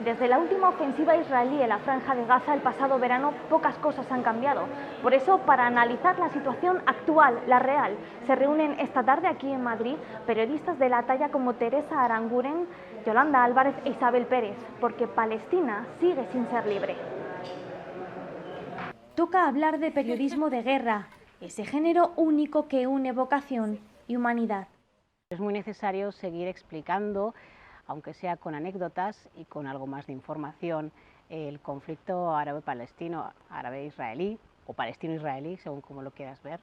Desde la última ofensiva israelí en la Franja de Gaza el pasado verano, pocas cosas han cambiado. Por eso, para analizar la situación actual, la real, se reúnen esta tarde aquí en Madrid periodistas de la talla como Teresa Aranguren, Yolanda Álvarez e Isabel Pérez, porque Palestina sigue sin ser libre. Toca hablar de periodismo de guerra, ese género único que une vocación y humanidad. Es muy necesario seguir explicando, aunque sea con anécdotas y con algo más de información, el conflicto árabe-palestino, árabe-israelí o palestino-israelí, según como lo quieras ver.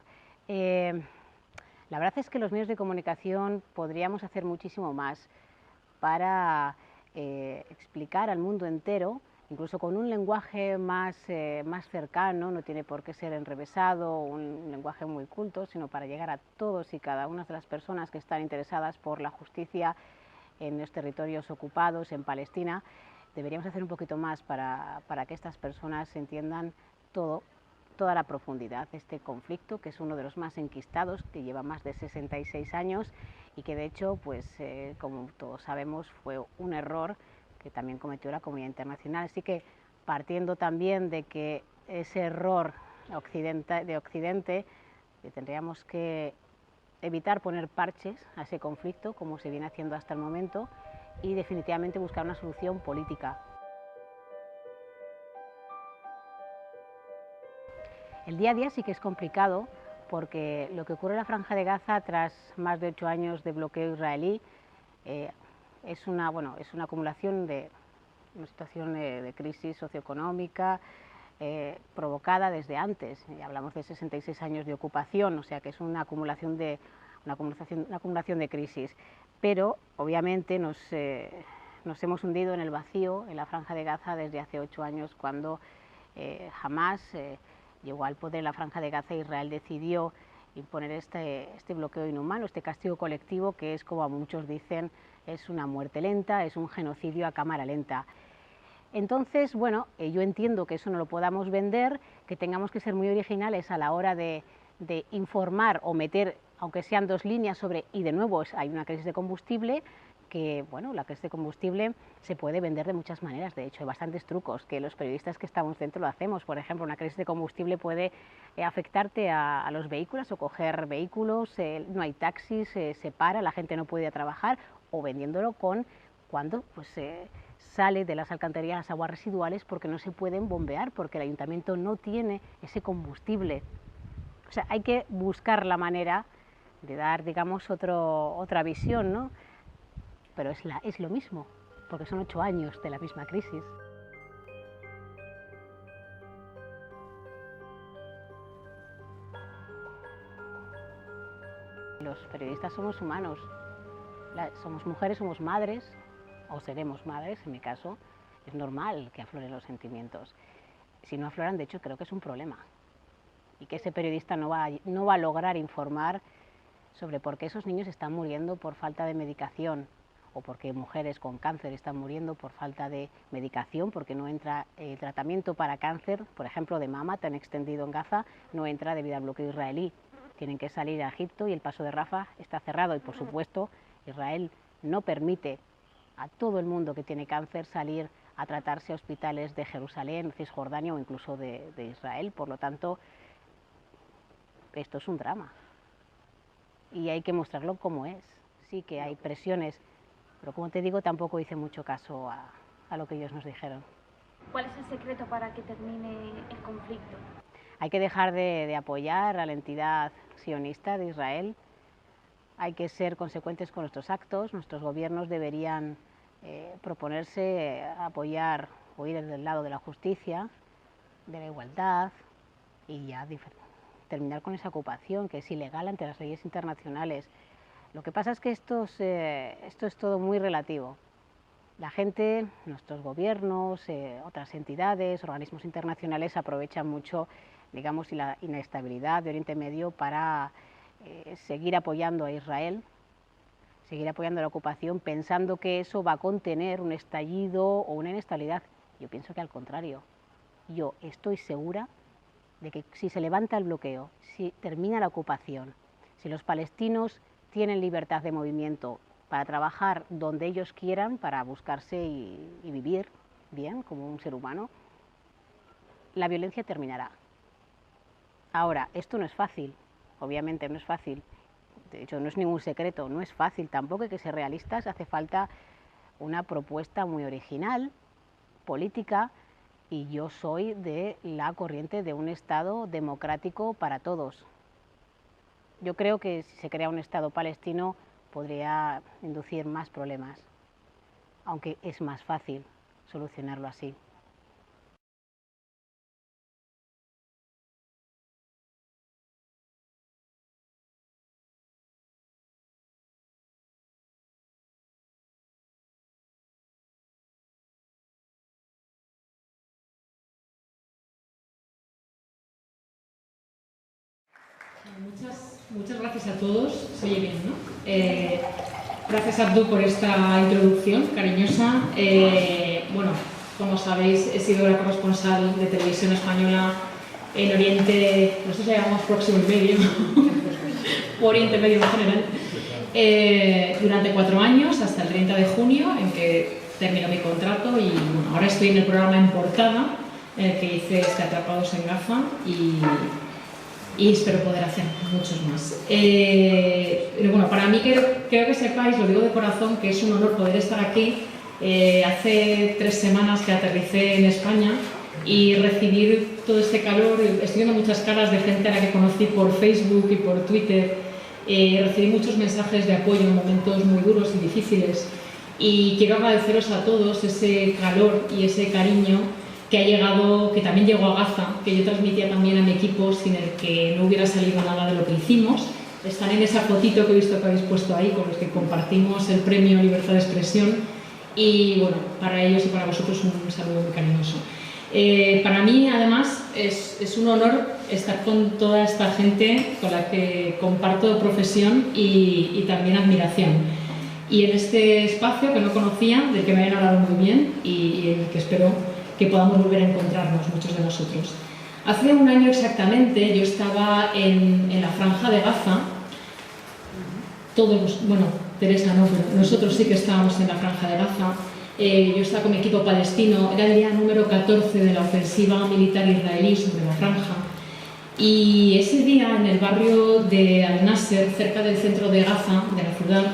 La verdad es que los medios de comunicación podríamos hacer muchísimo más para explicar al mundo entero, incluso con un lenguaje más cercano, no tiene por qué ser enrevesado, un lenguaje muy culto, sino para llegar a todos y cada una de las personas que están interesadas por la justicia en los territorios ocupados, en Palestina. Deberíamos hacer un poquito más para que estas personas entiendan toda la profundidad de este conflicto, que es uno de los más enquistados, que lleva más de 66 años y que de hecho, pues, como todos sabemos, fue un error que también cometió la comunidad internacional. Así que, partiendo también de que ese error de Occidente, tendríamos que evitar poner parches a ese conflicto, como se viene haciendo hasta el momento, y definitivamente buscar una solución política. El día a día sí que es complicado, porque lo que ocurre en la Franja de Gaza tras más de 8 años de bloqueo israelí es una acumulación de una situación de crisis socioeconómica provocada desde antes. Hablamos de 66 años de ocupación, o sea que es una acumulación de crisis. Pero obviamente nos hemos hundido en el vacío en la Franja de Gaza desde hace 8 años, cuando Hamás llegó al poder en la Franja de Gaza. Israel decidió imponer este bloqueo inhumano, este castigo colectivo, que es, como muchos dicen, es una muerte lenta, es un genocidio a cámara lenta. Entonces, bueno, yo entiendo que eso no lo podamos vender, que tengamos que ser muy originales a la hora de informar o meter, aunque sean 2 líneas sobre, y de nuevo hay una crisis de combustible, que bueno, la crisis de combustible se puede vender de muchas maneras. De hecho, hay bastantes trucos que los periodistas que estamos dentro lo hacemos. Por ejemplo, una crisis de combustible puede afectarte a los vehículos, o coger vehículos, no hay taxis, se para, la gente no puede ir a trabajar, o vendiéndolo cuando pues, sale de las alcantarillas las aguas residuales, porque no se pueden bombear, porque el ayuntamiento no tiene ese combustible. O sea, hay que buscar la manera de dar, digamos, otra visión, ¿no? Pero es lo mismo, porque son 8 años de la misma crisis. Los periodistas somos humanos, somos mujeres, somos madres, o seremos madres, en mi caso. Es normal que afloren los sentimientos. Si no afloran, de hecho, creo que es un problema, y que ese periodista no va a lograr informar sobre por qué esos niños están muriendo por falta de medicación, o porque mujeres con cáncer están muriendo por falta de medicación, porque no entra el tratamiento para cáncer, por ejemplo, de mama tan extendido en Gaza, no entra debido al bloqueo israelí. Tienen que salir a Egipto y el paso de Rafah está cerrado, y por supuesto Israel no permite a todo el mundo que tiene cáncer salir a tratarse a hospitales de Jerusalén, Cisjordania o incluso de Israel. Por lo tanto, esto es un drama y hay que mostrarlo como es. Sí que hay presiones, pero como te digo, tampoco hice mucho caso a lo que ellos nos dijeron. ¿Cuál es el secreto para que termine el conflicto? Hay que dejar de apoyar a la entidad sionista de Israel. Hay que ser consecuentes con nuestros actos. Nuestros gobiernos deberían proponerse apoyar o ir del lado de la justicia, de la igualdad, y ya terminar con esa ocupación, que es ilegal ante las leyes internacionales. Lo que pasa es que esto es todo muy relativo. La gente, nuestros gobiernos, otras entidades, organismos internacionales aprovechan mucho, digamos, la inestabilidad de Oriente Medio para seguir apoyando a Israel, seguir apoyando la ocupación, pensando que eso va a contener un estallido o una inestabilidad. Yo pienso que al contrario. Yo estoy segura de que si se levanta el bloqueo, si termina la ocupación, si los palestinos tienen libertad de movimiento para trabajar donde ellos quieran, para buscarse y vivir, bien, como un ser humano, la violencia terminará. Ahora, esto no es fácil, obviamente no es fácil, de hecho no es ningún secreto, no es fácil, tampoco hay que ser realistas, hace falta una propuesta muy original, política, y yo soy de la corriente de un Estado democrático para todos. Yo creo que si se crea un Estado palestino podría inducir más problemas, aunque es más fácil solucionarlo así. Muchas gracias a todos. Se oye bien, ¿no? Gracias, Abdu, por esta introducción cariñosa. Bueno, como sabéis, he sido la corresponsal de Televisión Española en Oriente, nosotros le llamamos Próximo y Medio, Oriente Medio en general, durante 4 años, hasta el 30 de junio, en que terminó mi contrato, y bueno, ahora estoy en el programa En Portada, en el que hice Atrapados en Gaza, y espero poder hacer muchos más. Pero bueno, para mí creo que sepáis, lo digo de corazón, que es un honor poder estar aquí. Hace 3 semanas que aterricé en España y recibir todo este calor. Estoy viendo muchas caras de gente a la que conocí por Facebook y por Twitter. Recibí muchos mensajes de apoyo en momentos muy duros y difíciles, y quiero agradeceros a todos ese calor y ese cariño que ha llegado, que también llegó a Gaza, que yo transmitía también a mi equipo, sin el que no hubiera salido nada de lo que hicimos. Están en esa fotito que he visto que habéis puesto ahí, con los que compartimos el premio Libertad de Expresión, y bueno, para ellos y para vosotros un saludo muy cariñoso. Para mí, además, es un honor estar con toda esta gente con la que comparto profesión y también admiración. Y en este espacio que no conocía, del que me habían hablado muy bien y en el que espero que podamos volver a encontrarnos muchos de nosotros. Hace un año exactamente yo estaba en la Franja de Gaza. Todos, bueno, Teresa no, pero nosotros sí que estábamos en la Franja de Gaza. Yo estaba con mi equipo palestino, era el día número 14 de la ofensiva militar israelí sobre la Franja. Y ese día, en el barrio de Al-Nasser, cerca del centro de Gaza, de la ciudad,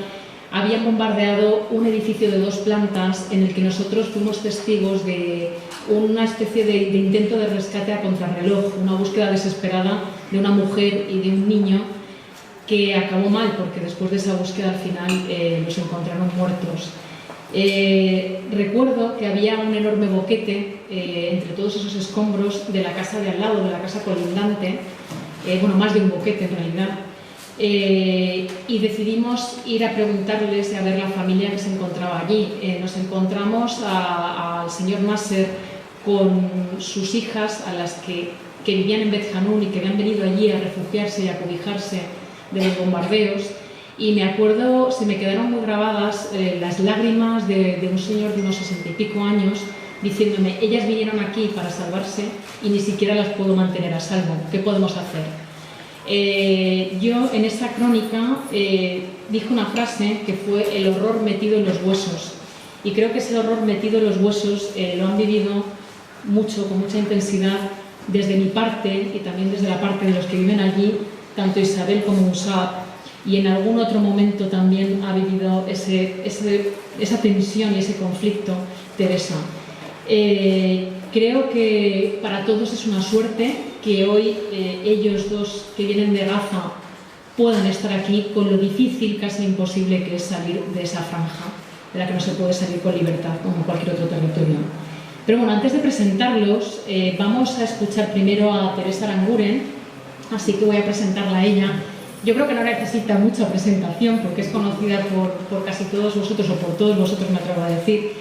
habían bombardeado un edificio de 2 plantas en el que nosotros fuimos testigos de una especie de intento de rescate a contrarreloj, una búsqueda desesperada de una mujer y de un niño, que acabó mal porque después de esa búsqueda al final los encontraron muertos. Recuerdo que había un enorme boquete entre todos esos escombros de la casa de al lado, de la casa colindante, bueno, más de un boquete en realidad. Y decidimos ir a preguntarles y a ver la familia que se encontraba allí. Nos encontramos al señor Nasser con sus hijas, a las que vivían en Bet Hanun y que habían venido allí a refugiarse y a cobijarse de los bombardeos. Y me acuerdo, se me quedaron muy grabadas las lágrimas de un señor de unos 60 y pico años diciéndome: ellas vinieron aquí para salvarse y ni siquiera las puedo mantener a salvo, ¿qué podemos hacer? Yo en esa crónica dije una frase que fue: el horror metido en los huesos, y creo que ese horror metido en los huesos lo han vivido mucho, con mucha intensidad, desde mi parte y también desde la parte de los que viven allí, tanto Isabel como Musab, y en algún otro momento también ha vivido esa tensión y ese conflicto Teresa. Creo que para todos es una suerte que hoy ellos dos que vienen de Gaza puedan estar aquí, con lo difícil, casi imposible que es salir de esa franja de la que no se puede salir con libertad como en cualquier otro territorio. Pero bueno, antes de presentarlos, vamos a escuchar primero a Teresa Aranguren, así que voy a presentarla a ella. Yo creo que no necesita mucha presentación porque es conocida por casi todos vosotros, o por todos vosotros me atrevo a decir,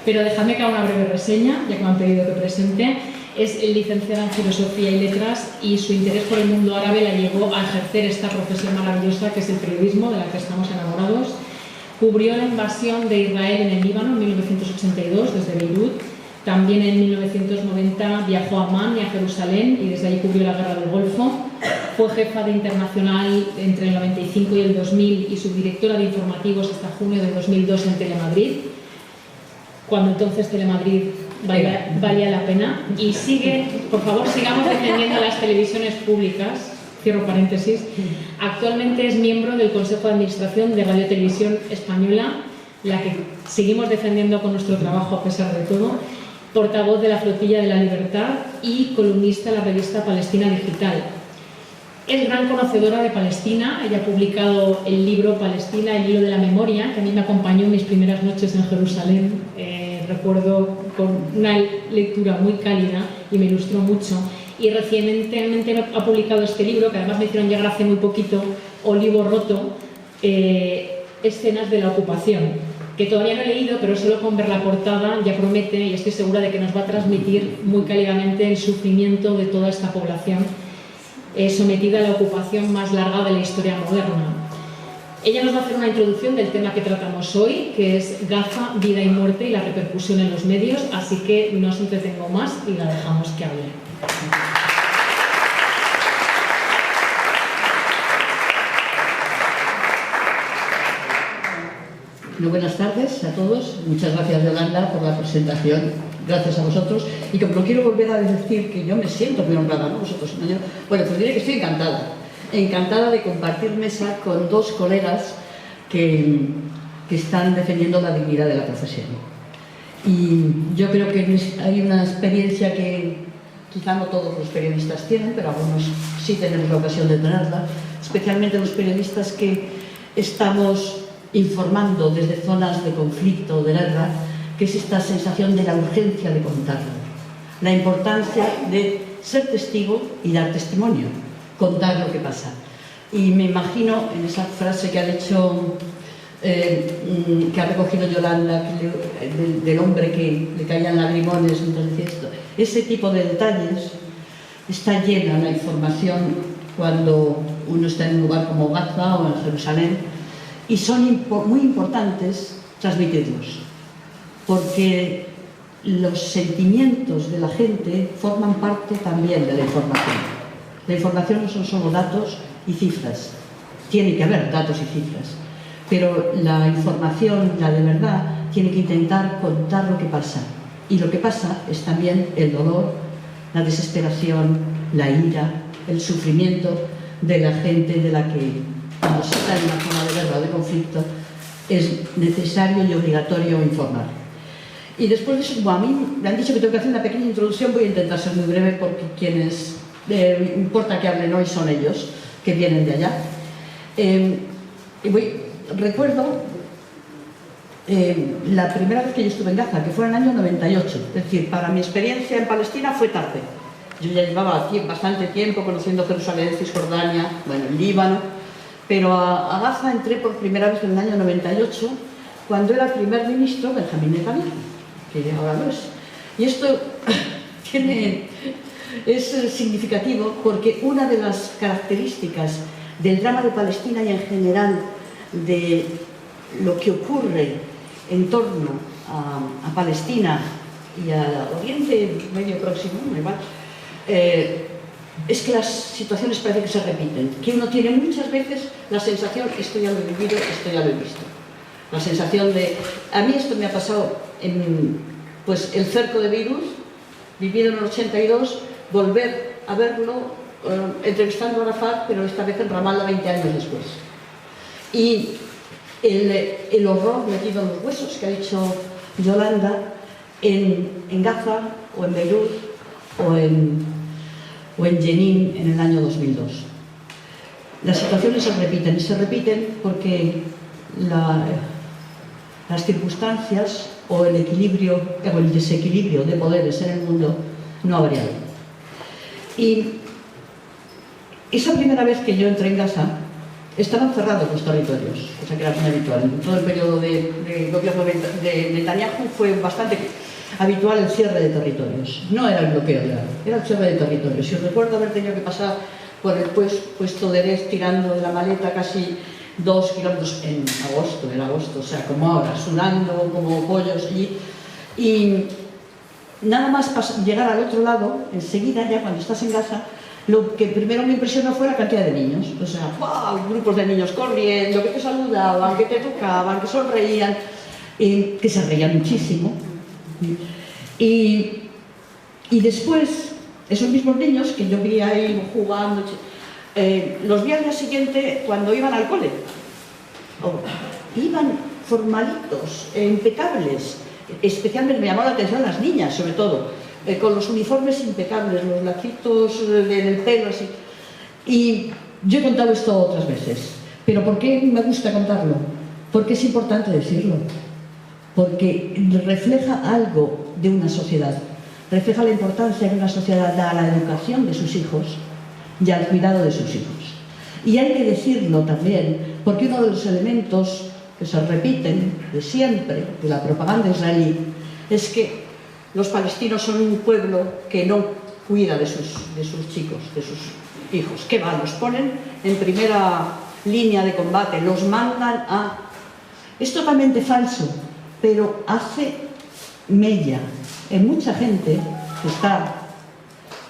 pero dejadme que haga una breve reseña, ya que me han pedido que presente. Es licenciada en Filosofía y Letras, y su interés por el mundo árabe la llevó a ejercer esta profesión maravillosa que es el periodismo, de la que estamos enamorados. Cubrió la invasión de Israel en el Líbano en 1982 desde Beirut. También en 1990 viajó a Amán y a Jerusalén, y desde allí cubrió la Guerra del Golfo. Fue jefa de Internacional entre el 95 y el 2000 y subdirectora de informativos hasta junio de 2002 en Telemadrid, cuando entonces Telemadrid valía la pena. Y por favor, sigamos defendiendo las televisiones públicas. Cierro paréntesis. Actualmente es miembro del Consejo de Administración de Radio Televisión Española, la que seguimos defendiendo con nuestro trabajo a pesar de todo, portavoz de la Flotilla de la Libertad y columnista de la revista Palestina Digital. Es gran conocedora de Palestina. Ella ha publicado el libro Palestina, el hilo de la memoria, que a mí me acompañó en mis primeras noches en Jerusalén. Recuerdo con una lectura muy cálida y me ilustró mucho. Y recientemente ha publicado este libro, que además me hicieron llegar hace muy poquito, Olivo Roto, escenas de la ocupación, que todavía no he leído, pero solo con ver la portada ya promete, y estoy segura de que nos va a transmitir muy cálidamente el sufrimiento de toda esta población sometida a la ocupación más larga de la historia moderna. Ella nos va a hacer una introducción del tema que tratamos hoy, que es Gaza, vida y muerte y la repercusión en los medios, así que no os entretengo más y la dejamos que hable. Muy buenas tardes a todos. Muchas gracias, Yolanda, por la presentación. Gracias a vosotros. Y como no quiero volver a decir que yo me siento muy honrada, ¿no? Vosotros, ¿no? Bueno, pues diré que estoy encantada. Encantada de compartir mesa con dos colegas que están defendiendo la dignidad de la profesión. Y yo creo que hay una experiencia que quizá no todos los periodistas tienen, pero algunos sí tenemos la ocasión de tenerla, especialmente los periodistas que estamos informando desde zonas de conflicto o de guerra, que es esta sensación de la urgencia de contarlo, la importancia de ser testigo y dar testimonio, contar lo que pasa. Y me imagino en esa frase que ha dicho, que ha recogido Yolanda, del hombre que le caían lagrimones mientras decía esto, ese tipo de detalles está llena la información cuando uno está en un lugar como Gaza o en Jerusalén, y son muy importantes transmitirlos, porque los sentimientos de la gente forman parte también de la información. La información no son solo datos y cifras, tiene que haber datos y cifras, pero la información, la de verdad, tiene que intentar contar lo que pasa. Y lo que pasa es también el dolor, la desesperación, la ira, el sufrimiento de la gente de la que, cuando se está en una zona de guerra o de conflicto, es necesario y obligatorio informar. Y después de eso, como a mí me han dicho que tengo que hacer una pequeña introducción, voy a intentar ser muy breve porque quienes importa que hablen hoy son ellos, que vienen de allá. Recuerdo la primera vez que yo estuve en Gaza, que fue en el año 98, es decir, para mi experiencia en Palestina fue tarde. Yo ya llevaba bastante tiempo conociendo Jerusalén, Cisjordania, bueno, el Líbano, pero a Gaza entré por primera vez en el año 98, cuando era el primer ministro Benjamín Netanyahu, que ahora lo es. Y esto es significativo porque una de las características del drama de Palestina y en general de lo que ocurre en torno a Palestina y al Oriente Medio Próximo, igual, es que las situaciones parece que se repiten, que uno tiene muchas veces la sensación, esto ya lo he vivido, esto ya lo he visto. La sensación de, a mí esto me ha pasado en pues, el cerco de Beirut, vivido en el 82, volver a verlo entrevistando a Arafat, pero esta vez en Ramallah 20 años después. Y el horror metido en los huesos que ha dicho Yolanda en Gaza o en Beirut o en Jenin en el año 2002. Las situaciones se repiten y se repiten porque las circunstancias o el equilibrio o el desequilibrio de poderes en el mundo no ha variado. Y esa primera vez que yo entré en Gaza estaban cerrados los territorios, cosa que era muy habitual. En todo el periodo de gobierno de Netanyahu fue bastante habitual el cierre de territorios. No era el bloqueo ya, era el cierre de territorios. Y recuerdo haber tenido que pasar por el puesto de Erez tirando de la maleta casi 2 kilómetros en agosto, era agosto, o sea, como ahora, sudando como pollos y nada más llegar al otro lado, enseguida ya cuando estás en Gaza, lo que primero me impresionó fue la cantidad de niños, o sea, ¡wow! Grupos de niños corriendo, que te saludaban, que te tocaban, que sonreían, que se reían muchísimo. Y después, esos mismos niños que yo vi ahí jugando, los vi al día siguiente cuando iban al cole. Iban formalitos, impecables. Especialmente me llamó la atención las niñas, sobre todo, con los uniformes impecables, los lacitos en el pelo, así. Y yo he contado esto otras veces. ¿Pero por qué me gusta contarlo? Porque es importante decirlo. Porque refleja algo de una sociedad. Refleja la importancia que una sociedad da a la educación de sus hijos y al cuidado de sus hijos. Y hay que decirlo también, porque uno de los elementos que se repiten de siempre de la propaganda israelí es que los palestinos son un pueblo que no cuida de sus chicos, de sus hijos. ¿Qué va? Los ponen en primera línea de combate, los mandan a... Es totalmente falso, pero hace mella en mucha gente que está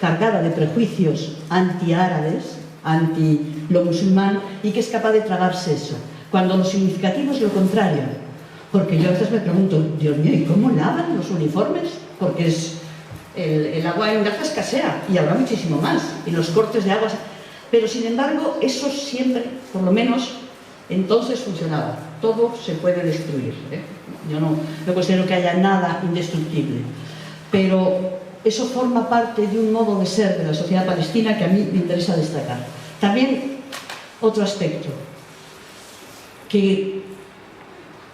cargada de prejuicios anti-árabes, anti lo musulmán, y que es capaz de tragarse eso, cuando lo significativo es lo contrario. Porque yo a veces me pregunto, Dios mío, ¿y cómo lavan los uniformes? Porque el agua en Gaza escasea, y habrá muchísimo más, y los cortes de agua... Pero sin embargo, eso siempre, por lo menos, entonces funcionaba. Todo se puede destruir, ¿eh? Yo no considero que haya nada indestructible, pero eso forma parte de un modo de ser de la sociedad palestina que a mí me interesa destacar. También otro aspecto, que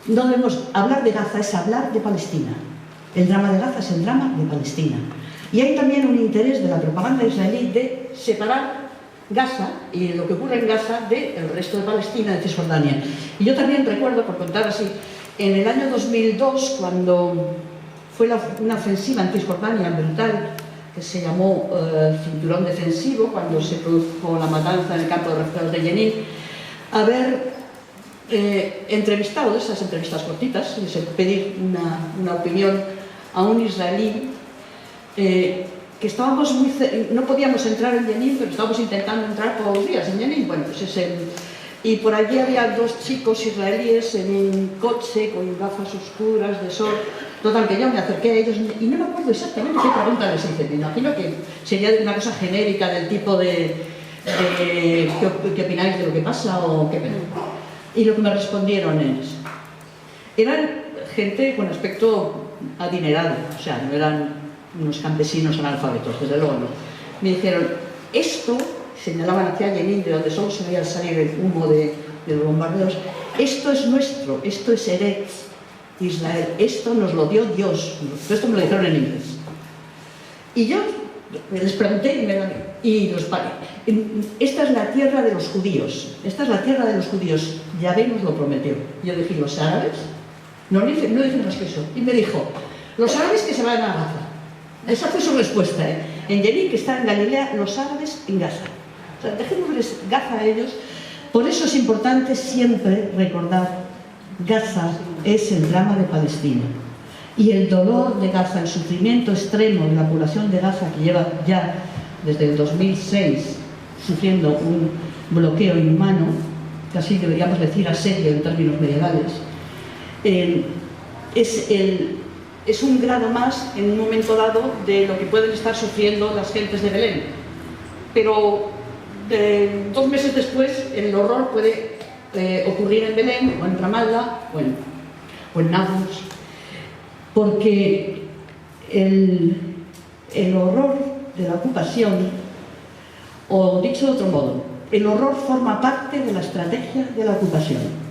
no debemos hablar de Gaza, es hablar de Palestina. El drama de Gaza es el drama de Palestina. Y hay también un interés de la propaganda israelí de separar Gaza y lo que ocurre en Gaza del resto de Palestina, de Cisjordania. Y yo también recuerdo, por contar así, en el año 2002, cuando fue una ofensiva en Cisjordania brutal, que se llamó Cinturón Defensivo, cuando se produjo la matanza en el campo de refugiados de Jenin, haber entrevistado, de esas entrevistas cortitas, pedir una opinión a un israelí, que estábamos no podíamos entrar en Jenin, pero estábamos intentando entrar todos los días en Jenin. Bueno, pues y por allí había dos chicos israelíes en un coche con gafas oscuras de sol. Total, que yo me acerqué a ellos y no me acuerdo exactamente qué pregunta les hice. Me imagino que sería una cosa genérica del tipo de ¿qué opináis de lo que pasa? O qué. Y lo que me respondieron eran gente con aspecto adinerado, o sea, no eran unos campesinos analfabetos, desde luego no. Me dijeron, esto, señalaban hacia Jenin, de donde solo se veía salir el humo de los bombardeos, esto es nuestro, esto es Eretz Israel, esto nos lo dio Dios. Esto me lo dijeron en inglés. Y yo les pregunté, esta es la tierra de los judíos, esta es la tierra de los judíos, Yahvé nos lo prometió. Yo dije, ¿los árabes? No dicen más que eso. Y me dijo, los árabes que se van a Gaza. Esa fue su respuesta, ¿eh? En Jenin, que está en Galilea, los árabes en Gaza. O sea, dejémosles Gaza a ellos. Por eso es importante siempre recordar, Gaza es el drama de Palestina. Y el dolor de Gaza, el sufrimiento extremo de la población de Gaza, que lleva ya desde el 2006 sufriendo un bloqueo inhumano, casi deberíamos decir asedio en términos medievales, es un grado más en un momento dado de lo que pueden estar sufriendo las gentes de Belén. Pero 2 meses después el horror puede ocurrir en Belén, o en Ramallah, o en Nablus, porque el horror de la ocupación, o dicho de otro modo, el horror forma parte de la estrategia de la ocupación.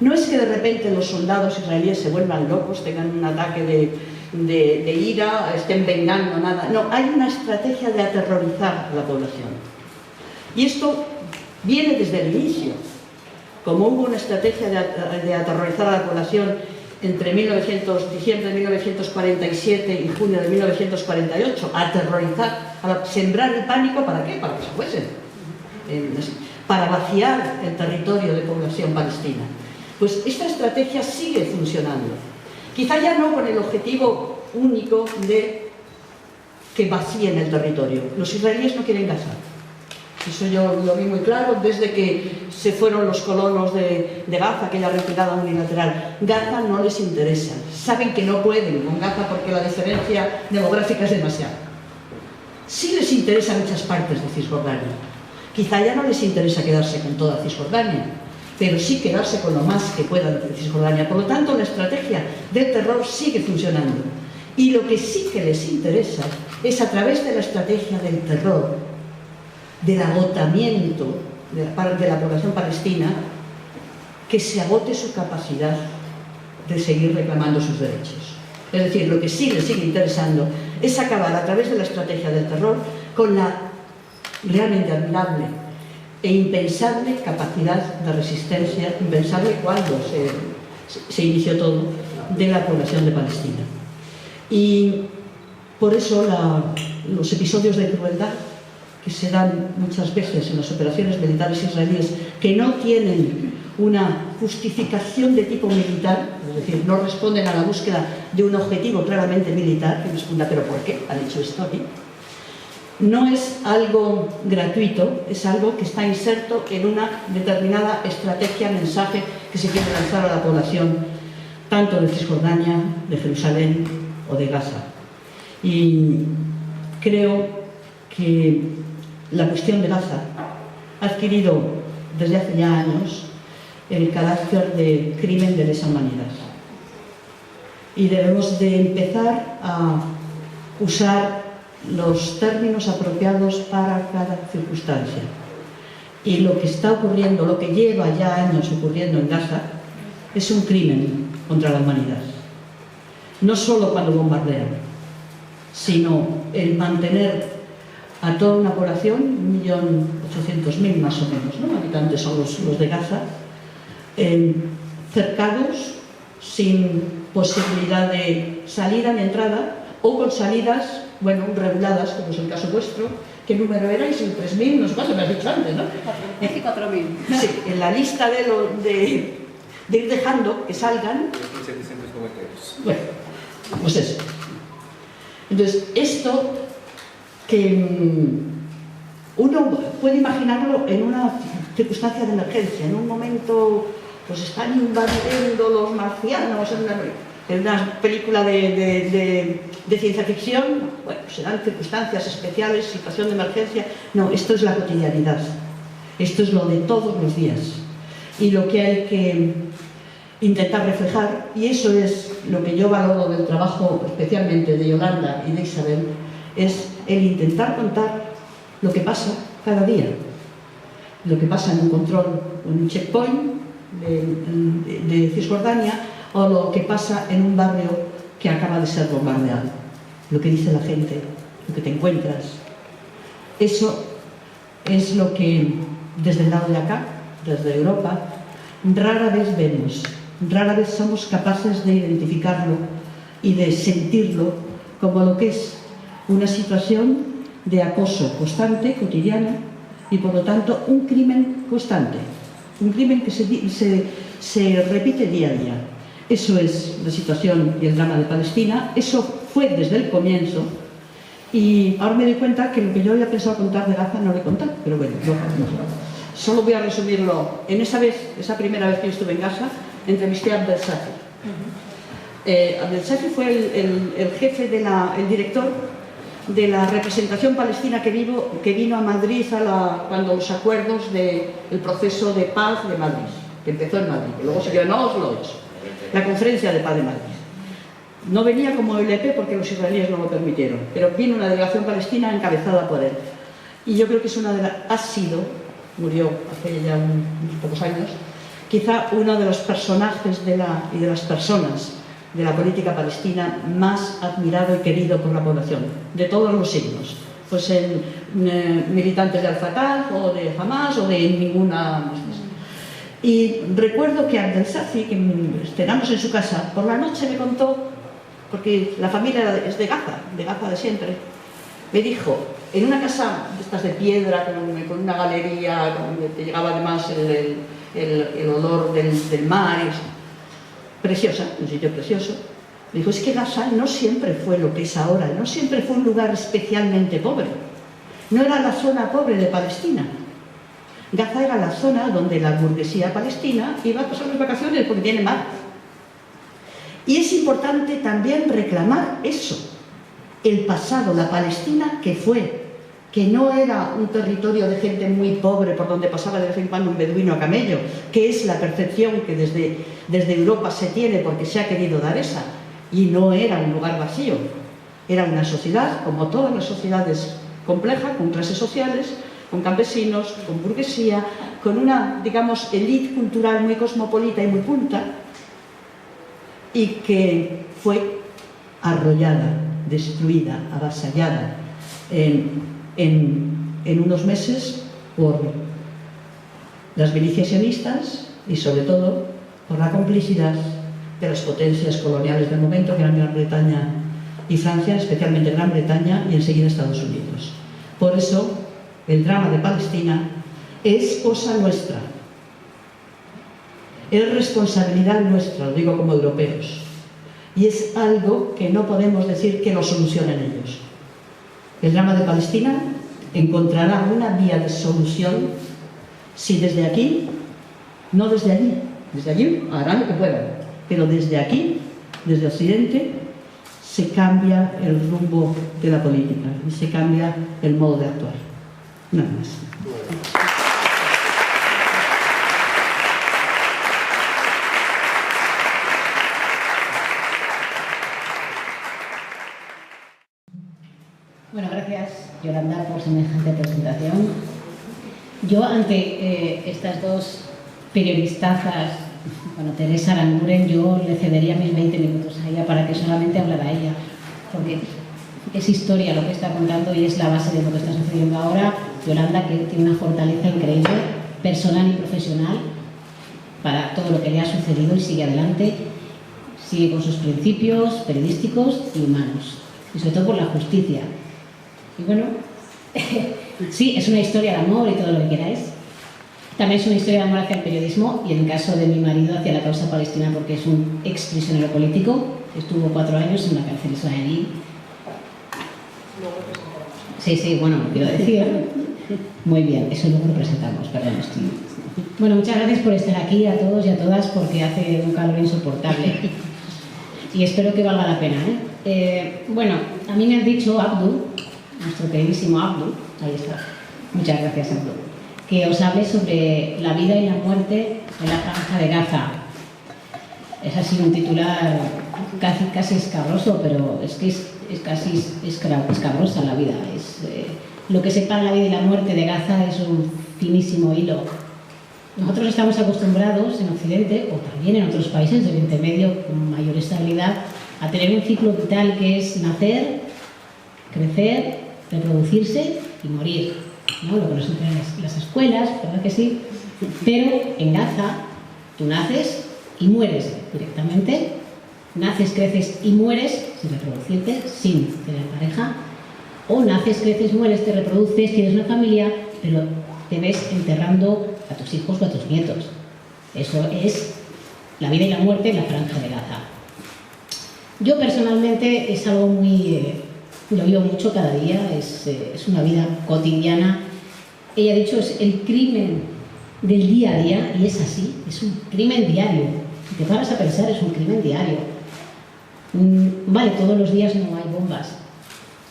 No es que de repente los soldados israelíes se vuelvan locos, tengan un ataque de ira, estén vengando, nada. No, hay una estrategia de aterrorizar a la población. Y esto viene desde el inicio. Como hubo una estrategia de aterrorizar a la población entre diciembre de 1947 y junio de 1948, aterrorizar, sembrar el pánico, ¿para qué? Para que se fuesen. Para vaciar el territorio de población palestina. Pues esta estrategia sigue funcionando. Quizá ya no con el objetivo único de que vacíen el territorio. Los israelíes no quieren Gaza. Eso yo lo vi muy claro desde que se fueron los colonos de Gaza, aquella retirada unilateral. Gaza no les interesa. Saben que no pueden con Gaza porque la diferencia demográfica es demasiada. Sí les interesa muchas partes de Cisjordania. Quizá ya no les interesa quedarse con toda Cisjordania, pero sí quedarse con lo más que puedan de Cisjordania. Por lo tanto, la estrategia del terror sigue funcionando. Y lo que sí que les interesa es, a través de la estrategia del terror, del agotamiento de la población palestina, que se agote su capacidad de seguir reclamando sus derechos. Es decir, lo que sí les sigue interesando es acabar, a través de la estrategia del terror, con la realmente admirable e impensable capacidad de resistencia, impensable cuando se inició todo, de la población de Palestina. Y por eso los episodios de crueldad que se dan muchas veces en las operaciones militares israelíes, que no tienen una justificación de tipo militar, es decir, no responden a la búsqueda de un objetivo claramente militar, que responda, ¿pero por qué han hecho esto aquí? No es algo gratuito, es algo que está inserto en una determinada estrategia, mensaje que se quiere lanzar a la población, tanto de Cisjordania, de Jerusalén o de Gaza. Y creo que la cuestión de Gaza ha adquirido desde hace ya años el carácter de crimen de lesa humanidad. Y debemos de empezar a usar los términos apropiados para cada circunstancia. Y lo que está ocurriendo, lo que lleva ya años ocurriendo en Gaza, es un crimen contra la humanidad. No solo cuando bombardean, sino el mantener a toda una población, 1.800.000 más o menos, ¿no? Habitantes son los de Gaza, cercados, sin posibilidad de salida ni entrada, o con salidas, bueno, reguladas, como es el caso vuestro. ¿Qué número erais? 3.000, no sé cuánto me has dicho antes, ¿no? 4.000. Sí, en la lista de ir dejando que salgan. 1.792. Bueno, pues eso. Entonces, esto que uno puede imaginarlo en una circunstancia de emergencia, en un momento, pues están invadiendo los marcianos en una película de ciencia ficción, bueno, serán circunstancias especiales, situación de emergencia. No, esto es la cotidianidad, esto es lo de todos los días y lo que hay que intentar reflejar, y eso es lo que yo valoro del trabajo especialmente de Yolanda y de Isabel, es el intentar contar lo que pasa cada día, lo que pasa en un control, en un checkpoint de Cisjordania, o lo que pasa en un barrio que acaba de ser bombardeado, lo que dice la gente, lo que te encuentras. Eso es lo que desde el lado de acá, desde Europa, rara vez vemos, rara vez somos capaces de identificarlo y de sentirlo como lo que es una situación de acoso constante, cotidiano, y por lo tanto un crimen constante, un crimen que se repite día a día. Eso es la situación y el drama de Palestina, eso fue desde el comienzo, y ahora me doy cuenta que lo que yo había pensado contar de Gaza no lo he contado, pero bueno, solo voy a resumirlo. Esa primera vez que yo estuve en Gaza, entrevisté a Abdel Safi. Abdel Safi fue el jefe, el director de la representación palestina que vino a Madrid cuando los acuerdos del proceso de paz de Madrid, que empezó en Madrid, que luego se quedó en Oslo, la conferencia de paz de Madrid. No venía como LP porque los israelíes no lo permitieron, pero vino una delegación palestina encabezada por él. Y yo creo que murió hace ya unos pocos años, quizá uno de los personajes y de las personas de la política palestina más admirado y querido por la población, de todos los signos, pues militantes de Al-Fatah o de Hamas o de ninguna. Y recuerdo que Abdel Safi, que cenamos en su casa, por la noche me contó, porque la familia es de Gaza de siempre, me dijo, en una casa de estas de piedra, con una galería, donde te llegaba además el olor del mar, preciosa, un sitio precioso, me dijo, es que Gaza no siempre fue lo que es ahora, no siempre fue un lugar especialmente pobre. no era la zona pobre de Palestina. Gaza era la zona donde la burguesía palestina iba a pasar las vacaciones porque tiene mar. Y es importante también reclamar eso, el pasado, la Palestina que fue, que no era un territorio de gente muy pobre por donde pasaba de vez en cuando un beduino a camello, que es la percepción que desde Europa se tiene porque se ha querido dar esa, y no era un lugar vacío, era una sociedad como todas las sociedades complejas, con clases sociales, con campesinos, con burguesía, con una, digamos, élite cultural muy cosmopolita y muy culta, y que fue arrollada, destruida, avasallada en unos meses por las milicias sionistas y sobre todo por la complicidad de las potencias coloniales del momento, que eran Gran Bretaña y Francia, especialmente Gran Bretaña y enseguida Estados Unidos. Por eso el drama de Palestina es cosa nuestra, es responsabilidad nuestra, lo digo como europeos, y es algo que no podemos decir que lo solucionen ellos. El drama de Palestina encontrará una vía de solución si desde aquí, no desde allí, desde allí harán lo que puedan, pero desde aquí, desde Occidente, se cambia el rumbo de la política y se cambia el modo de actuar. Nada más. Bueno, gracias Yolanda por semejante presentación. Yo ante estas dos periodistazas, bueno, Teresa Aranguren, yo le cedería mis 20 minutos a ella para que solamente hablara ella, porque es historia lo que está contando y es la base de lo que está sucediendo ahora. Yolanda, que tiene una fortaleza increíble, personal y profesional, para todo lo que le ha sucedido y sigue adelante, sigue con sus principios periodísticos y humanos, y sobre todo por la justicia. Y bueno, sí, es una historia de amor y todo lo que queráis. También es una historia de amor hacia el periodismo y en el caso de mi marido hacia la causa palestina, porque es un ex prisionero político, estuvo 4 años en la cárcel israelí. Sí, bueno, quiero decir. Muy bien, eso luego lo presentamos, perdón, estoy. Bueno, muchas gracias por estar aquí a todos y a todas, porque hace un calor insoportable. Y espero que valga la pena, ¿eh? Bueno, a mí me han dicho Abdu, nuestro queridísimo Abdu, ahí está, muchas gracias Abdu, que os hable sobre la vida y la muerte en la Franja de Gaza. Es así un titular casi escabroso, pero es que es casi escabrosa la vida. Lo que separa la vida y la muerte de Gaza es un finísimo hilo. Nosotros estamos acostumbrados en Occidente, o también en otros países de Oriente Medio con mayor estabilidad, a tener un ciclo vital que es nacer, crecer, reproducirse y morir, ¿no? Lo que nos enseñan en las escuelas, ¿verdad que sí? Pero en Gaza tú naces y mueres directamente, naces, creces y mueres sin reproducirte, sin tener pareja, o naces, creces, mueres, te reproduces, tienes una familia, pero te ves enterrando a tus hijos o a tus nietos. Eso es la vida y la muerte en la Franja de Gaza. Yo personalmente es algo muy... lo vivo mucho cada día, es una vida cotidiana. Ella ha dicho, es el crimen del día a día, y es así, es un crimen diario. Si te paras a pensar, es un crimen diario. Vale, todos los días no hay bombas.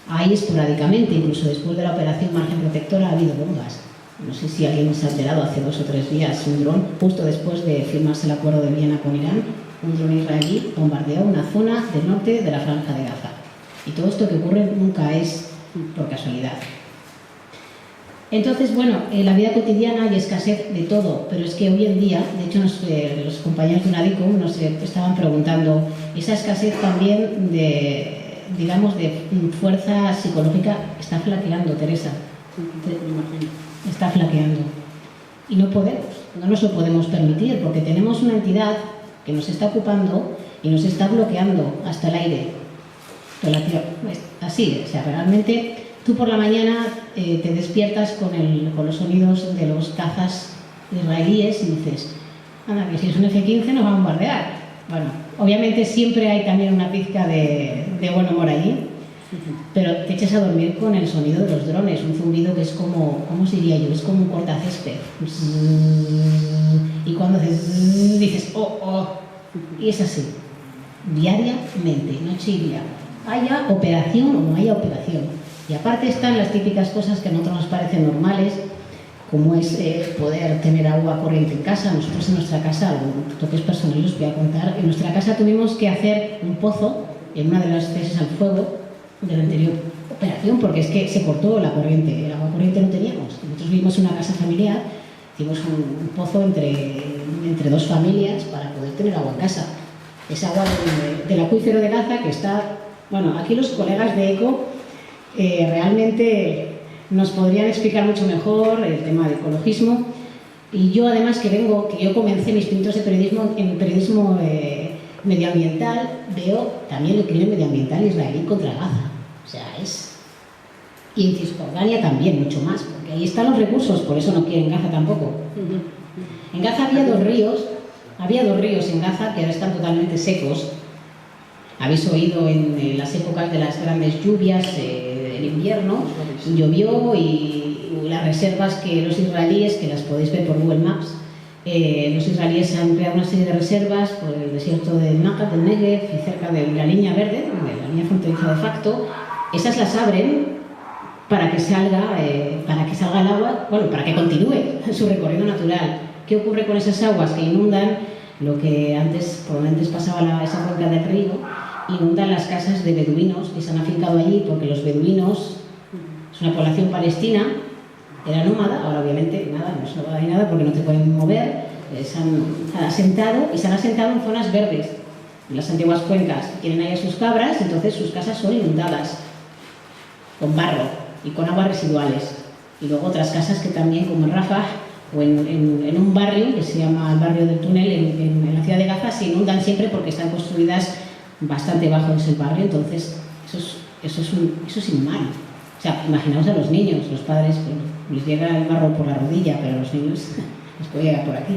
Hay esporádicamente, incluso después de la operación Margen Protectora ha habido bombas. No sé si alguien se ha enterado hace 2 o 3 días, un dron, justo después de firmarse el acuerdo de Viena con Irán, un dron israelí bombardeó una zona del norte de la Franja de Gaza. Y todo esto que ocurre nunca es por casualidad. Entonces, bueno, la vida cotidiana y escasez de todo, pero es que hoy en día, de hecho los compañeros de UNADICUM nos estaban preguntando, esa escasez también de, digamos, de fuerza psicológica está flaqueando, Teresa. Está flaqueando. Y no podemos, no nos lo podemos permitir, porque tenemos una entidad que nos está ocupando y nos está bloqueando hasta el aire. Así, o sea, realmente tú por la mañana te despiertas con los sonidos de los cazas israelíes y dices, anda, que si es un F-15 nos va a bombardear. Bueno, obviamente siempre hay también una pizca de buen humor allí, pero te echas a dormir con el sonido de los drones, un zumbido que es como, ¿cómo se diría yo? Es como un cortacésped. Y cuando haces, dices, oh, oh, y es así, diariamente, noche y día. Haya operación o no haya operación. Y aparte están las típicas cosas que a nosotros nos parecen normales, como es poder tener agua corriente en casa. Nosotros en nuestra casa, toques personales os voy a contar, en nuestra casa tuvimos que hacer un pozo en una de las ceses al fuego de la anterior operación, porque es que se cortó la corriente, el agua corriente no teníamos. Nosotros vivimos en una casa familiar, hicimos un pozo entre dos familias para poder tener agua en casa. Es agua del acuífero de Gaza que está, bueno, aquí los colegas de ECO realmente nos podrían explicar mucho mejor el tema de ecologismo, y yo además que yo comencé mis pinitos de periodismo en periodismo medioambiental, veo también el crimen medioambiental israelí contra Gaza, o sea, y en Cisjordania también, mucho más, porque ahí están los recursos, por eso no quieren Gaza tampoco. En Gaza había dos ríos en Gaza que ahora están totalmente secos. Habéis oído en las épocas de las grandes lluvias, el invierno, llovió, y las reservas que los israelíes, que las podéis ver por Google Maps, los israelíes han creado una serie de reservas por el desierto del Nakat, del Negev, y cerca de la línea verde, de la línea fronteriza de facto. Esas las abren para que salga el agua, bueno, para que continúe su recorrido natural. ¿Qué ocurre con esas aguas que inundan lo que por donde antes pasaba esa cuenca del río? Inundan las casas de beduinos que se han afincado allí, porque los beduinos es una población palestina, era nómada, ahora obviamente nada, no es nómada ni nada porque no te pueden mover, se han asentado en zonas verdes, en las antiguas cuencas, tienen ahí a sus cabras, entonces sus casas son inundadas con barro y con aguas residuales. Y luego otras casas que también, como en Rafah, o en un barrio que se llama el barrio del túnel en la ciudad de Gaza, se inundan siempre porque están construidas bastante bajo ese barrio, entonces eso es inhumano. O sea, imaginaos a los niños, los padres, les llega el barro por la rodilla, pero a los niños les puede llegar por aquí.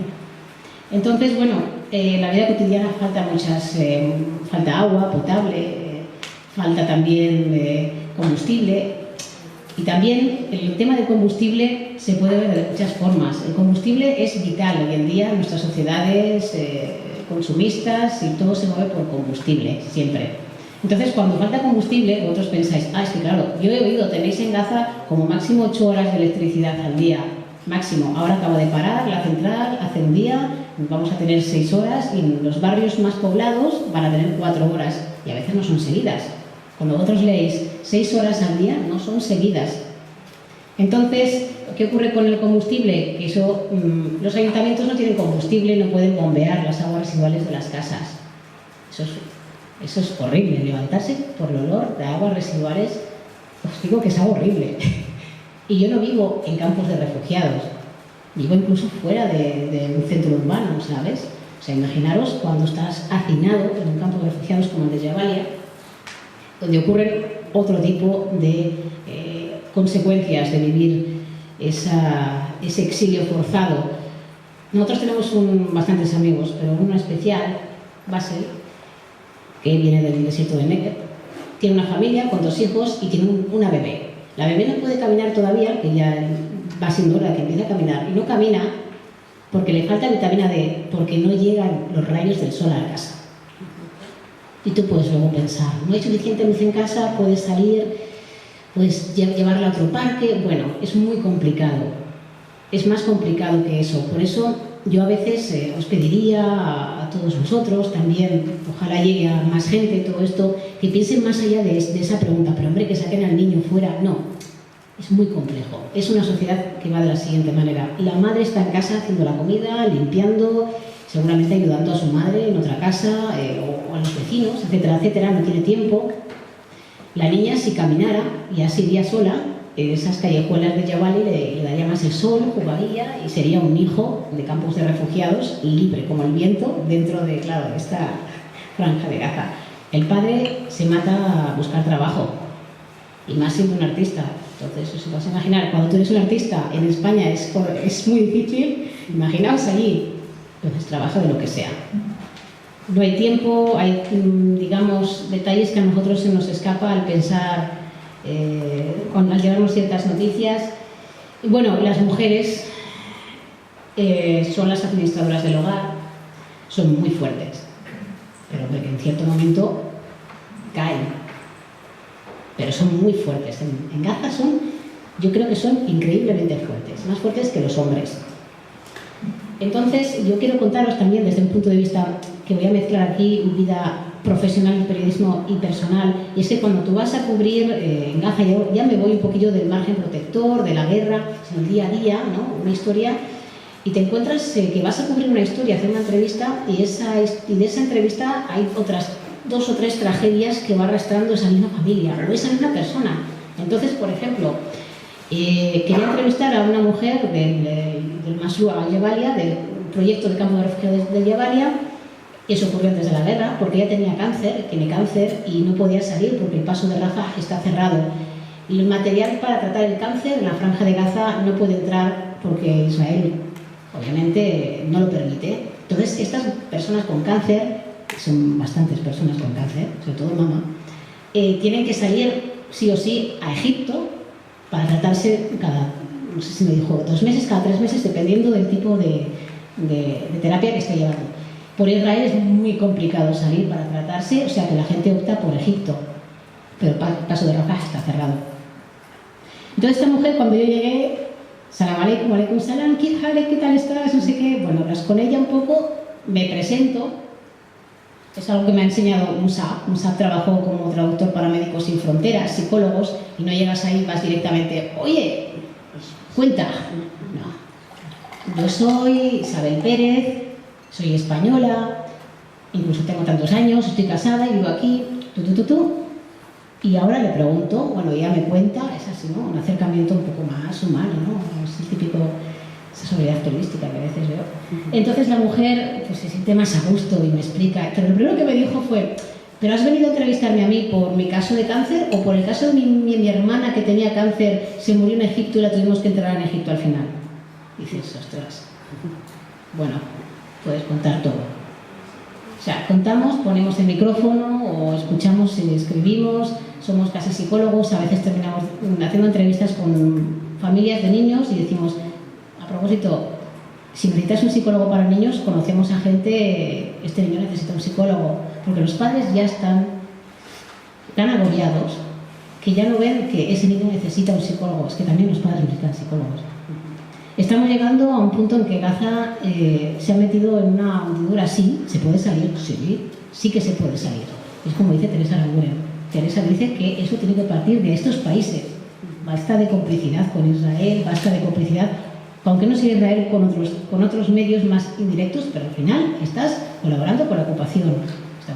Entonces, bueno, en la vida cotidiana falta agua potable, falta también combustible, y también el tema del combustible se puede ver de muchas formas. El combustible es vital hoy en día en nuestras sociedades consumistas, y todo se mueve por combustible, siempre. Entonces, cuando falta combustible, vosotros pensáis, es que claro, yo he oído, tenéis en Gaza como máximo 8 horas de electricidad al día, máximo. Ahora acaba de parar la central, hace un día, vamos a tener 6 horas, y en los barrios más poblados van a tener 4 horas, y a veces no son seguidas. Cuando vosotros leéis 6 horas al día, no son seguidas. Entonces, ¿qué ocurre con el combustible? Que los ayuntamientos no tienen combustible, no pueden bombear las aguas residuales de las casas. Eso es horrible, levantarse por el olor de aguas residuales, os digo que es algo horrible. Y yo no vivo en campos de refugiados, vivo incluso fuera de un centro urbano, ¿sabes? O sea, imaginaros cuando estás hacinado en un campo de refugiados como el de Jabalia, donde ocurren otro tipo de consecuencias de vivir ese exilio forzado. Nosotros tenemos bastantes amigos, pero uno especial, Basel, que viene del desierto de Negev, tiene una familia con 2 hijos y tiene una bebé. La bebé no puede caminar todavía, que ya va siendo hora de que empiece a caminar, y no camina porque le falta vitamina D, porque no llegan los rayos del sol a la casa. Y tú puedes luego pensar, no hay suficiente luz en casa, puedes salir, puedes llevarla a otro parque. Bueno, es muy complicado, es más complicado que eso. Por eso yo a veces os pediría a todos vosotros también, ojalá llegue a más gente todo esto, que piensen más allá de esa pregunta, pero hombre, que saquen al niño fuera. No, es muy complejo. Es una sociedad que va de la siguiente manera: la madre está en casa haciendo la comida, limpiando, seguramente ayudando a su madre en otra casa, o a los vecinos, etcétera, etcétera, no tiene tiempo. La niña, si caminara y ya se iría sola, esas callejuelas de Jabalia le daría más el sol, jugaría y sería un hijo de campos de refugiados libre como el viento dentro de, claro, esta franja de Gaza. El padre se mata a buscar trabajo, y más siendo un artista. Entonces, os vas a imaginar, cuando tú eres un artista en España es muy difícil. Imaginaos allí, entonces trabaja de lo que sea. no hay tiempo, hay, digamos, detalles que a nosotros se nos escapa al pensar, al llevarnos ciertas noticias. Y bueno, las mujeres son las administradoras del hogar, son muy fuertes, pero que en cierto momento caen, pero son muy fuertes. En Gaza yo creo que son increíblemente fuertes, más fuertes que los hombres. Entonces, yo quiero contaros también desde un punto de vista que voy a mezclar aquí vida profesional, periodismo y personal, y es que cuando tú vas a cubrir en Gaza, yo ya me voy un poquillo del margen protector, de la guerra, sino el día a día, ¿no? Una historia, y te encuentras que vas a cubrir una historia, hacer una entrevista, y de esa entrevista hay otras 2 o 3 tragedias que va arrastrando esa misma familia o esa misma persona. Entonces, por ejemplo, quería entrevistar a una mujer del Masrua Jabalia, del proyecto de campo de refugiados de Jabalia. Eso ocurrió antes de la guerra, porque ella tenía cáncer, tiene cáncer y no podía salir porque el paso de Rafah está cerrado. Y el material para tratar el cáncer en la franja de Gaza no puede entrar porque Israel, obviamente, no lo permite. Entonces, estas personas con cáncer, son bastantes personas con cáncer, sobre todo mama, tienen que salir sí o sí a Egipto para tratarse no sé si me dijo, 2 meses, cada 3 meses, dependiendo del tipo de terapia que esté llevando. Por Israel es muy complicado salir para tratarse, o sea que la gente opta por Egipto, pero el paso de Rafah está cerrado. Entonces esta mujer, cuando yo llegué, salam aleikum, aleikum salam, ¿qué tal estás? No sé qué. Bueno, hablas con ella un poco, me presento. Es algo que me ha enseñado Musab. Musab trabajó como traductor para Médicos Sin Fronteras, psicólogos, y no llegas ahí, vas directamente, oye, cuenta. No. Yo soy Isabel Pérez, soy española, incluso tengo tantos años, estoy casada y vivo aquí, Y ahora le pregunto, bueno, ella me cuenta, es así, ¿no? Un acercamiento un poco más humano, ¿no? Es el típico, esa sobriedad periodística que a veces veo. Entonces la mujer pues se siente más a gusto y me explica. Pero lo primero que me dijo fue, ¿pero has venido a entrevistarme a mí por mi caso de cáncer o por el caso de mi hermana que tenía cáncer, se murió en Egipto y la tuvimos que enterrar en Egipto al final? Y dices, ostras, bueno, puedes contar todo. O sea, contamos, ponemos el micrófono o escuchamos y escribimos, somos casi psicólogos, a veces terminamos haciendo entrevistas con familias de niños y decimos, a propósito, si necesitas un psicólogo para niños, conocemos a gente, este niño necesita un psicólogo, porque los padres ya están tan agobiados que ya no ven que ese niño necesita un psicólogo, es que también los padres necesitan psicólogos. Estamos llegando a un punto en que Gaza se ha metido en una hundidura. Sí, ¿se puede salir? Sí que se puede salir. Es como dice Teresa Laguren. Teresa dice que eso tiene que partir de estos países. Basta de complicidad con Israel, basta de complicidad, aunque no sea Israel, con otros medios más indirectos, pero al final estás colaborando con la ocupación.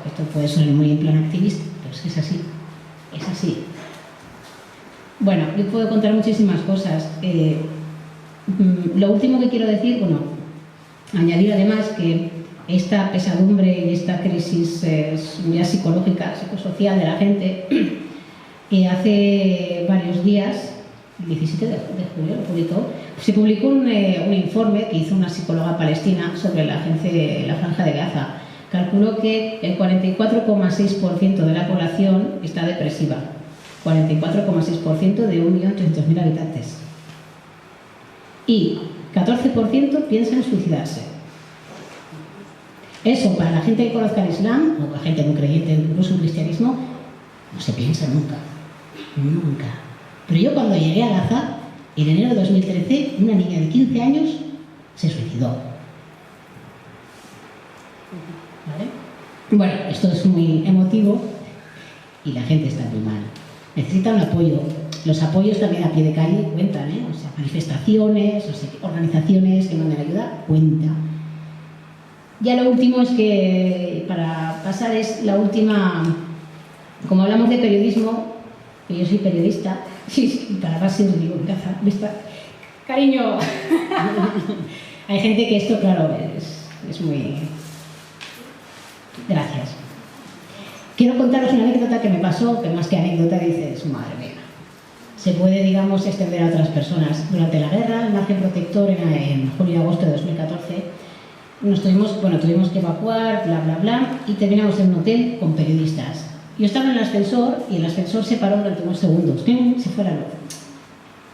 Esto puede sonar muy en plan activista, pero es que es así. Es así. Bueno, yo puedo contar muchísimas cosas. Lo último que quiero decir, bueno, añadir además que esta pesadumbre y esta crisis ya psicológica, psicosocial de la gente, hace varios días, el 17 de julio se publicó un informe que hizo una psicóloga palestina sobre la franja de Gaza. Calculó que el 44,6% de la población está depresiva, 44,6% de 1.300.000 habitantes. Y 14% piensa en suicidarse. Eso, para la gente que conozca el Islam, o la gente no creyente, incluso el cristianismo, no se piensa nunca. Nunca. Pero yo cuando llegué a Gaza, en enero de 2013, una niña de 15 años se suicidó. ¿Vale? Bueno, esto es muy emotivo y la gente está muy mal. Necesita un apoyo. Los apoyos también a pie de calle cuentan, ¿eh? O sea, manifestaciones, organizaciones que mandan ayuda, cuenta. Ya lo último es que, para pasar, es la última, como hablamos de periodismo, que yo soy periodista, y para pasar os digo, ¿vista? Cariño, hay gente que esto, claro, es muy... Gracias. Quiero contaros una anécdota que me pasó, que más que anécdota dices, madre mía. Se puede, digamos, extender a otras personas. Durante la guerra, el margen protector en julio y agosto de 2014, tuvimos que evacuar, bla, bla, bla, y terminamos en un hotel con periodistas. Yo estaba en el ascensor y el ascensor se paró durante unos segundos, se fue la luz.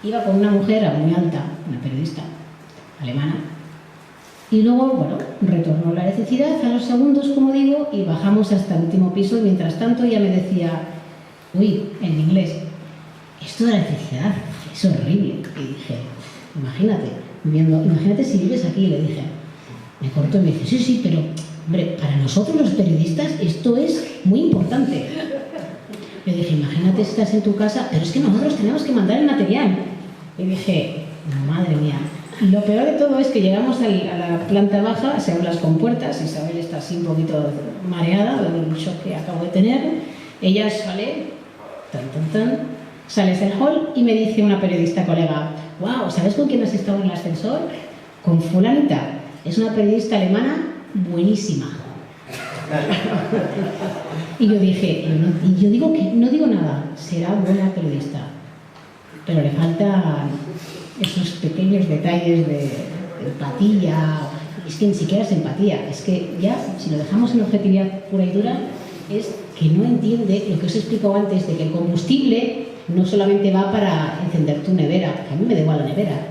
Iba con una mujer muy alta, una periodista alemana, y luego, bueno, retornó la electricidad a los segundos, como digo, y bajamos hasta el último piso, y mientras tanto ella me decía, uy, en inglés, esto de la electricidad es horrible. Y dije, imagínate si vives aquí, le dije. Me cortó y me dice, sí, pero, hombre, para nosotros los periodistas esto es muy importante. Le dije, imagínate si estás en tu casa, pero es que nosotros tenemos que mandar el material. Y dije, madre mía. Y lo peor de todo es que llegamos a la planta baja, se abren las compuertas, Isabel está así un poquito mareada del shock que acabo de tener. Ella sale, sales del hall y me dice una periodista colega, wow, ¿sabes con quién has estado en el ascensor? Con fulanita. Es una periodista alemana buenísima. Y yo dije, digo que no digo nada, será buena periodista, pero le faltan esos pequeños detalles de empatía. Es que ni siquiera es empatía, es que ya, si lo dejamos en objetividad pura y dura, es que no entiende lo que os he explicado antes, de que el combustible no solamente va para encender tu nevera, que a mí me da igual la nevera,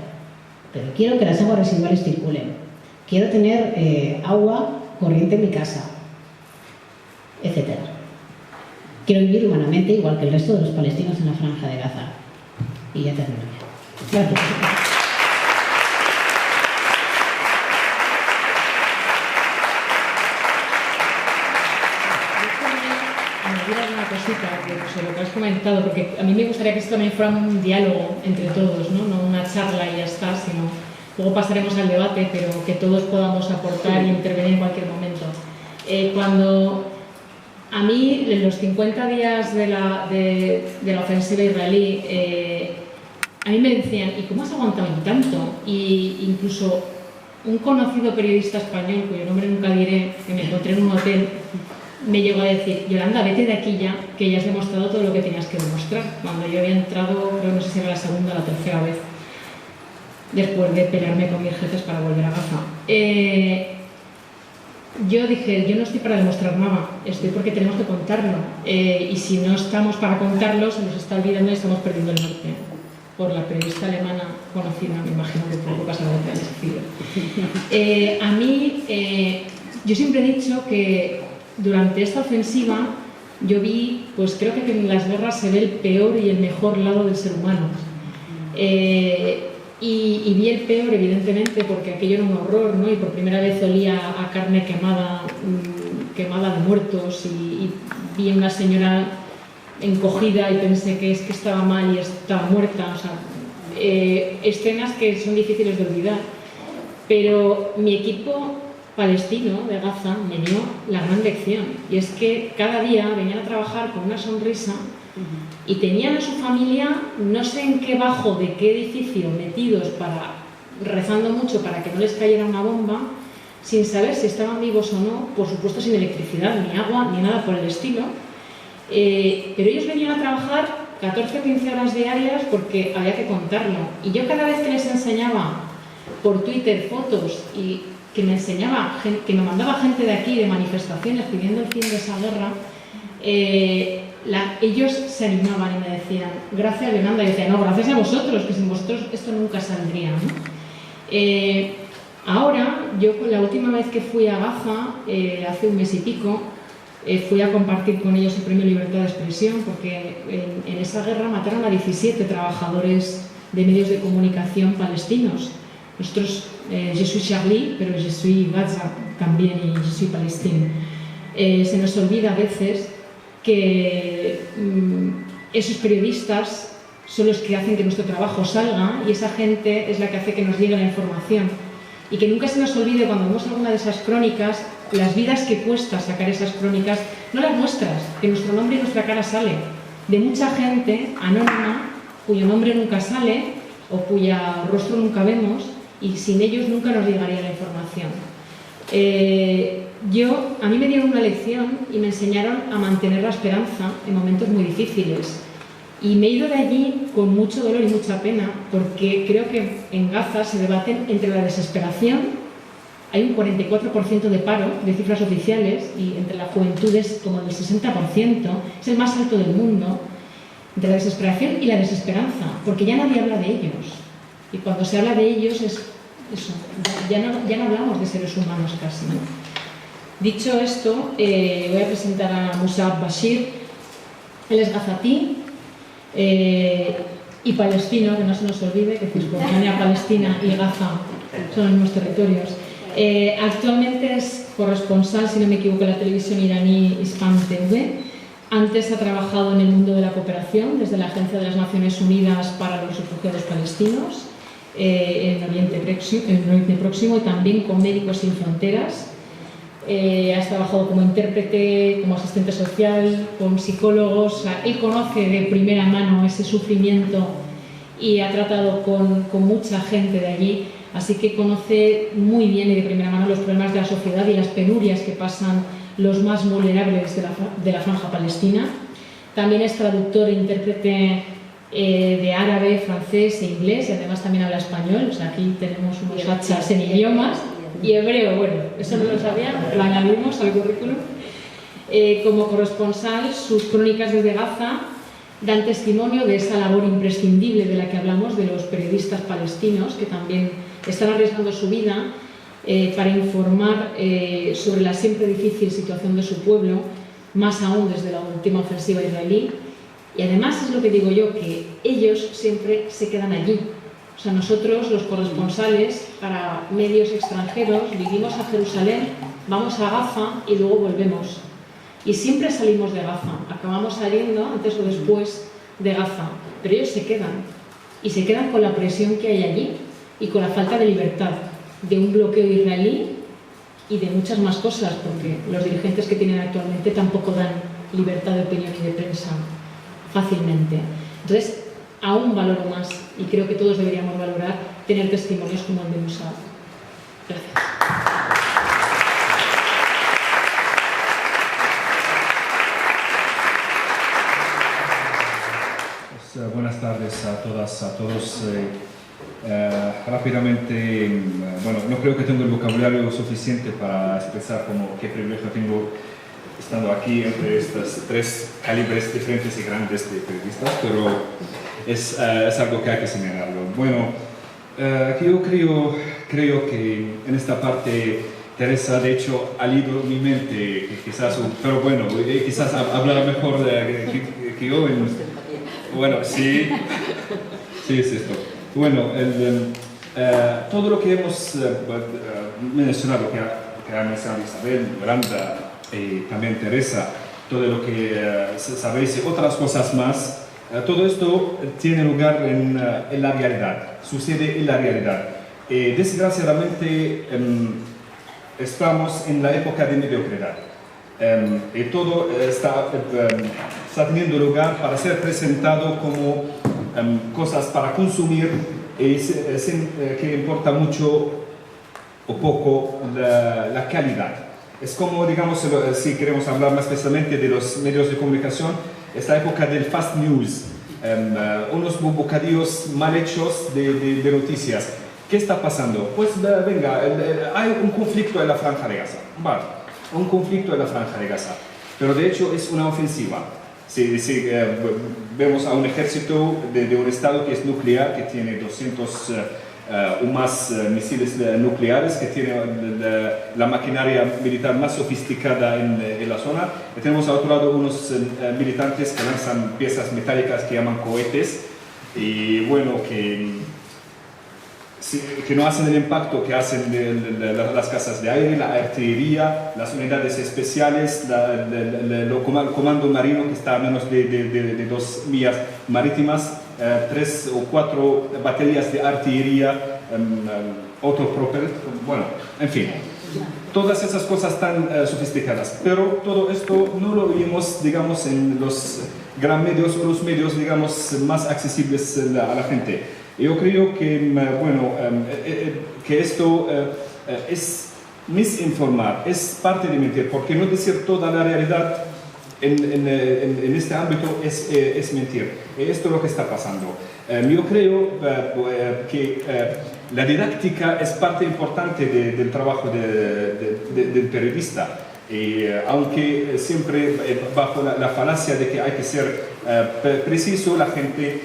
pero quiero que las aguas residuales circulen, quiero tener agua corriente en mi casa, etc. Quiero vivir humanamente igual que el resto de los palestinos en la Franja de Gaza. Y ya termino. Gracias. Una cosita sobre lo que has comentado, porque a mí me gustaría que esto también fuera un diálogo entre todos, no una charla y ya está, sino luego pasaremos al debate, pero que todos podamos aportar y intervenir en cualquier momento. Cuando a mí, en los 50 días de la ofensiva israelí, a mí me decían, ¿y cómo has aguantado tanto? Y incluso un conocido periodista español, cuyo nombre nunca diré, que me encontré en un hotel, me llegó a decir, Yolanda, vete de aquí ya, que ya has demostrado todo lo que tenías que demostrar. Cuando yo había entrado, creo, no sé si era la segunda o la tercera vez, después de pelearme con mis jefes para volver a Gaza. Yo dije, yo no estoy para demostrar nada, estoy porque tenemos que contarlo. Y si no estamos para contarlo, se nos está olvidando y estamos perdiendo el norte. Por la periodista alemana conocida, me imagino que poco pasa lo que ha decidido. A mí, yo siempre he dicho que durante esta ofensiva yo vi, pues creo que en las guerras se ve el peor y el mejor lado del ser humano. Y vi el peor, evidentemente, porque aquello era un horror, ¿no? Y por primera vez olía a carne quemada de muertos, y vi a una señora encogida y pensé que es que estaba mal y estaba muerta. O sea, escenas que son difíciles de olvidar. Pero mi equipo palestino de Gaza me dio la gran lección, y es que cada día venían a trabajar con una sonrisa y tenían a su familia no sé en qué bajo de qué edificio metidos, rezando mucho para que no les cayera una bomba, sin saber si estaban vivos o no, por supuesto sin electricidad, ni agua, ni nada por el estilo, pero ellos venían a trabajar 14 o 15 horas diarias porque había que contarlo. Y yo cada vez que les enseñaba por Twitter fotos y que me mandaba gente de aquí de manifestaciones pidiendo el fin de esa guerra, ellos se animaban y me decían, gracias Yolanda. Y yo decía, no, gracias a vosotros, que sin vosotros esto nunca saldría, ¿no? Ahora, yo la última vez que fui a Gaza, hace un mes y pico, fui a compartir con ellos el premio Libertad de Expresión, porque en esa guerra mataron a 17 trabajadores de medios de comunicación palestinos. Nosotros, je suis Charlie, pero je suis Gaza también, y je suis Palestine. Se nos olvida a veces que esos periodistas son los que hacen que nuestro trabajo salga, y esa gente es la que hace que nos llegue la información. Y que nunca se nos olvide, cuando vemos alguna de esas crónicas, las vidas que cuesta sacar esas crónicas, no las nuestras, que nuestro nombre y nuestra cara sale, de mucha gente anónima, cuyo nombre nunca sale o cuya rostro nunca vemos, y sin ellos nunca nos llegaría la información. A mí me dieron una lección y me enseñaron a mantener la esperanza en momentos muy difíciles. Y me he ido de allí con mucho dolor y mucha pena, porque creo que en Gaza se debaten entre la desesperación hay un 44% de paro de cifras oficiales y entre la juventud es como del 60%, es el más alto del mundo, de la desesperación y la desesperanza, porque ya nadie habla de ellos. Y cuando se habla de ellos es eso, ya no hablamos de seres humanos casi, ¿no? Dicho esto, voy a presentar a Musab Bashir. Él es gazatí y palestino, que no se nos olvide que Cisjordania, Palestina y Gaza son los mismos territorios. Actualmente es corresponsal, si no me equivoco, en la televisión iraní Ispan TV. Antes ha trabajado en el mundo de la cooperación desde la Agencia de las Naciones Unidas para los Refugiados Palestinos en Oriente Próximo y también con Médicos Sin Fronteras. Has trabajado como intérprete, como asistente social, con psicólogos. O sea, él conoce de primera mano ese sufrimiento y ha tratado con mucha gente de allí, así que conoce muy bien y de primera mano los problemas de la sociedad y las penurias que pasan los más vulnerables de la franja palestina. También es traductor e intérprete de árabe, francés e inglés, y además también habla español. O sea, aquí tenemos unos hachas en idiomas. Y hebreo, bueno, eso no lo sabía, lo añadimos al currículum. Como corresponsal, sus crónicas desde Gaza dan testimonio de esa labor imprescindible de la que hablamos de los periodistas palestinos, que también están arriesgando su vida para informar sobre la siempre difícil situación de su pueblo, más aún desde la última ofensiva israelí. Y además es lo que digo yo, que ellos siempre se quedan allí. O sea, nosotros, los corresponsales para medios extranjeros, vivimos a Jerusalén, vamos a Gaza y luego volvemos. Y siempre salimos de Gaza, acabamos saliendo antes o después de Gaza, pero ellos se quedan. Y se quedan con la presión que hay allí y con la falta de libertad, de un bloqueo israelí y de muchas más cosas, porque los dirigentes que tienen actualmente tampoco dan libertad de opinión y de prensa fácilmente. Entonces, aún valoro más, y creo que todos deberíamos valorar, tener testimonios como el de Musab. Gracias. Pues, buenas tardes a todas, a todos. Rápidamente, bueno, no creo que tengo el vocabulario suficiente para expresar como qué privilegio tengo estando aquí entre estos tres calibres diferentes y grandes de periodistas, pero es algo que hay que señalarlo. Bueno, yo creo que en esta parte Teresa, de hecho, ha leído mi mente, quizás, pero bueno, quizás hablará mejor que yo. Bueno, sí, sí, es esto. Bueno, todo lo que hemos mencionado, que ha mencionado Isabel, Yolanda y también Teresa, todo lo que sabéis y otras cosas más, todo esto tiene lugar en la realidad, sucede en la realidad. Desgraciadamente estamos en la época de mediocridad y todo está teniendo lugar para ser presentado como cosas para consumir y sin que importa mucho o poco la calidad. Es como, digamos, si queremos hablar más especialmente de los medios de comunicación, esta época del fast news, unos bocadillos mal hechos de noticias. ¿Qué está pasando? Pues venga, hay un conflicto en la Franja de Gaza. Vale, un conflicto en la Franja de Gaza, pero de hecho es una ofensiva. Si vemos a un ejército de un estado que es nuclear, que tiene 200 o más misiles nucleares, que tiene la maquinaria militar más sofisticada en la zona. Y tenemos al otro lado unos militantes que lanzan piezas metálicas que llaman cohetes, y bueno, que no hacen el impacto que hacen las casas de aire, la artillería, las unidades especiales, el comando marino que está a menos de 2 millas marítimas, 3 o 4 baterías de artillería autopropeled, bueno, en fin. Todas esas cosas tan sofisticadas, pero todo esto no lo vimos, digamos, en los gran medios o los medios, digamos, más accesibles a la gente. Yo creo que, bueno, que esto es misinformar, es parte de mentir, porque no decir toda la realidad en este ámbito es mentir. Esto es lo que está pasando. Yo creo que la didáctica es parte importante del trabajo del periodista. Aunque siempre bajo la falacia de que hay que ser preciso, la gente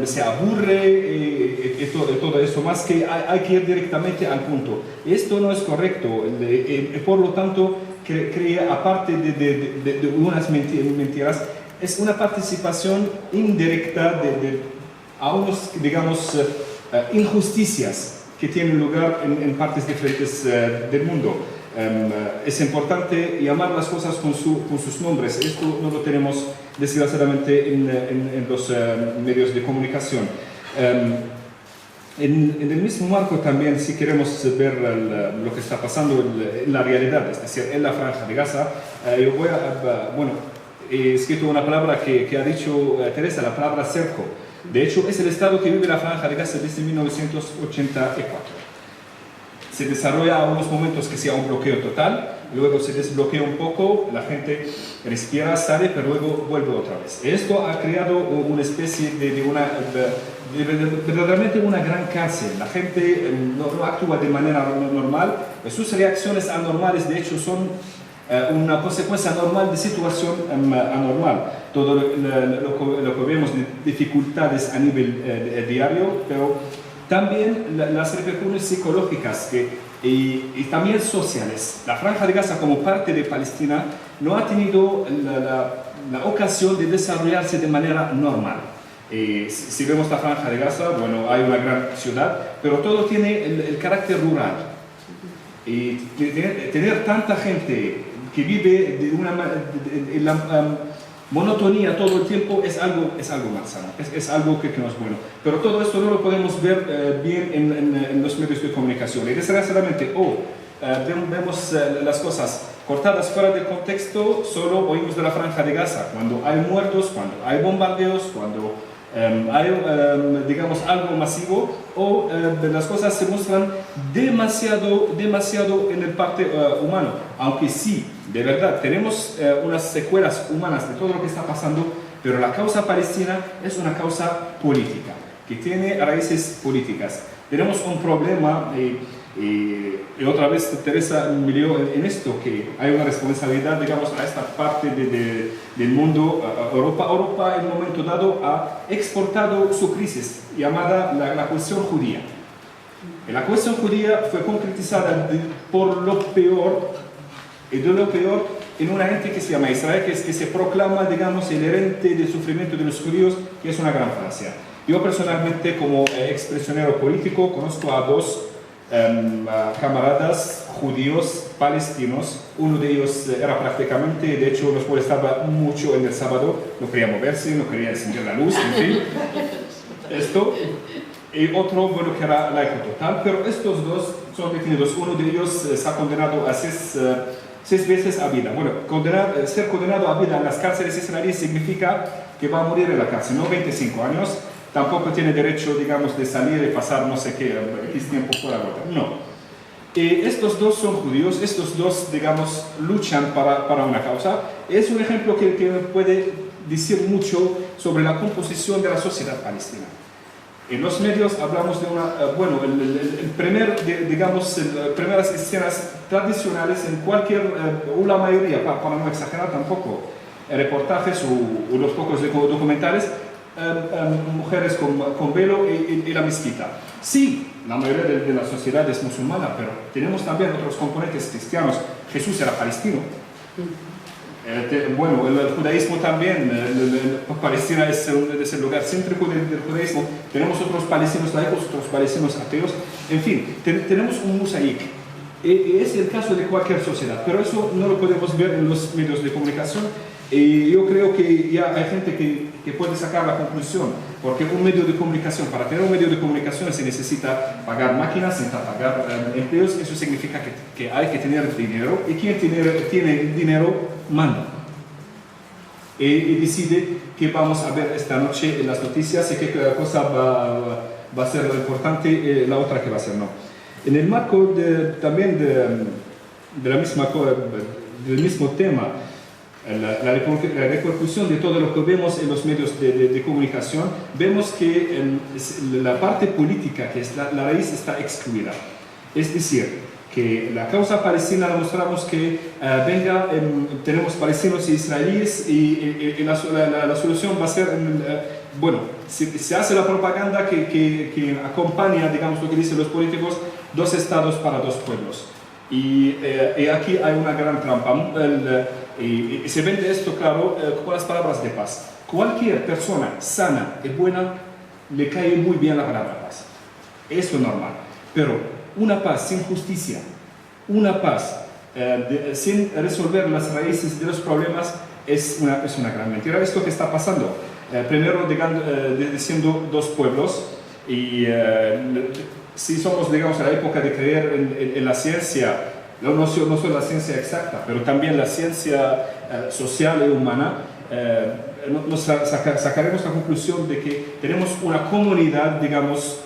se aburre y todo eso, más que hay que ir directamente al punto. Esto no es correcto, por lo tanto, crea, aparte de unas mentiras, es una participación indirecta a unos, digamos, injusticias que tienen lugar en partes diferentes del mundo. Es importante llamar las cosas con sus nombres. Esto no lo tenemos desgraciadamente en los medios de comunicación. En el mismo marco también, si queremos ver lo que está pasando en la realidad, es decir, en la Franja de Gaza, yo voy he escrito una palabra que ha dicho Teresa, la palabra cerco. De hecho, es el estado que vive la Franja de Gaza desde 1984. Se desarrolla a unos momentos que sea un bloqueo total, luego se desbloquea un poco, la gente respira, sale, pero luego vuelve otra vez. Esto ha creado una especie de verdaderamente una gran cárcel. La gente no actúa de manera normal, sus reacciones anormales de hecho son una consecuencia normal de situación anormal. Todo lo que vemos de dificultades a nivel diario, pero también las repercusiones psicológicas y también sociales. La Franja de Gaza como parte de Palestina no ha tenido la ocasión de desarrollarse de manera normal. Si vemos la Franja de Gaza, bueno, hay una gran ciudad, pero todo tiene el carácter rural. Y tener tanta gente que vive en la monotonía todo el tiempo es algo malsano, es algo que no es bueno. Pero todo esto no lo podemos ver bien en los medios de comunicación. Y desgraciadamente, vemos las cosas cortadas fuera del contexto, solo oímos de la Franja de Gaza, cuando hay muertos, cuando hay bombardeos, cuando hay, digamos, algo masivo, o las cosas se muestran demasiado en el parte humano, aunque sí, de verdad, tenemos unas secuelas humanas de todo lo que está pasando, pero la causa palestina es una causa política, que tiene raíces políticas. Tenemos un problema, y otra vez Teresa me dio en esto, que hay una responsabilidad, digamos, a esta parte del mundo, a Europa. Europa en un momento dado ha exportado su crisis, llamada la cuestión judía. Y la cuestión judía fue concretizada por lo peor, y de lo peor, en una ente que se llama Israel, que se proclama, digamos, el herente del sufrimiento de los judíos, que es una gran falacia. Yo personalmente, como expresionero político, conozco a dos camaradas judíos palestinos. Uno de ellos era prácticamente, de hecho, los molestaba mucho en el sábado, no quería moverse, no quería encender la luz, en fin. Esto. Y otro, bueno, que era laico total, pero estos dos son detenidos. Uno de ellos está condenado a 6 veces a vida. Bueno, ser condenado a vida en las cárceles israelíes significa que va a morir en la cárcel, no 25 años. Tampoco tiene derecho, digamos, de salir y pasar no sé qué, X tiempo fuera. No. Estos dos son judíos, estos dos, digamos, luchan para una causa. Es un ejemplo que puede decir mucho sobre la composición de la sociedad palestina. En los medios hablamos de primeras escenas tradicionales en cualquier, o la mayoría, para no exagerar tampoco, reportajes o los pocos documentales, mujeres con velo y la mezquita. Sí, la mayoría de la sociedad es musulmana, pero tenemos también otros componentes cristianos. Jesús era palestino. Bueno, el judaísmo también, Palestina es el lugar céntrico del judaísmo. Tenemos otros palestinos laicos, otros palestinos ateos. En fin, tenemos un mosaico. Es el caso de cualquier sociedad, pero eso no lo podemos ver en los medios de comunicación. Y yo creo que ya hay gente que puede sacar la conclusión, porque un medio de comunicación, para tener un medio de comunicación se necesita pagar máquinas, se necesita pagar empleos. Eso significa que hay que tener dinero, y quien tiene dinero manda. Y decide qué vamos a ver esta noche en las noticias y qué cosa va a ser importante, la otra que va a ser no. En el marco también del mismo tema, la repercusión de todo lo que vemos en los medios de comunicación, vemos que la parte política, que es la raíz, está excluida. Es decir, que la causa palestina demostramos que tenemos palestinos e israelíes y la solución va a ser, bueno, se hace la propaganda que acompaña, digamos, lo que dicen los políticos, 2 estados para 2 pueblos. Y aquí hay una gran trampa. Y se vende esto, claro, con las palabras de paz. Cualquier persona sana y buena le cae muy bien la palabra paz. Eso es normal. Pero una paz sin justicia, una paz sin resolver las raíces de los problemas es una gran mentira. Esto que está pasando. Primero diciendo 2 pueblos y si somos, digamos, en la época de creer en la ciencia, no solo la ciencia exacta, pero también la ciencia social y humana, sacaremos la conclusión de que tenemos una comunidad, digamos,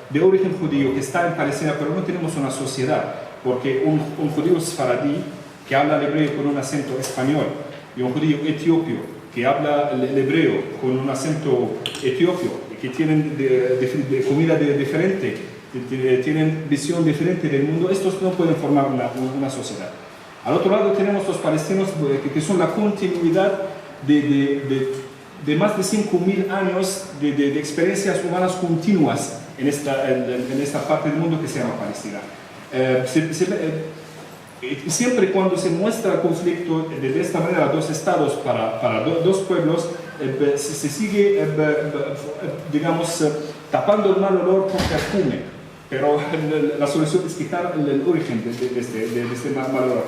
de origen judío que está en Palestina, pero no tenemos una sociedad, porque un judío sefaradí que habla el hebreo con un acento español y un judío etiopio que habla el hebreo con un acento etiopio, que tienen de comida diferente, tienen visión diferente del mundo, estos no pueden formar una sociedad. Al otro lado tenemos los palestinos que son la continuidad de más de 5.000 años de experiencias humanas continuas en esta parte del mundo que se llama Palestina. Siempre cuando se muestra el conflicto de esta manera, 2 estados para 2 pueblos, se sigue, digamos, tapando el mal olor con perfume. Pero la solución es quitar el origen de este mal olor.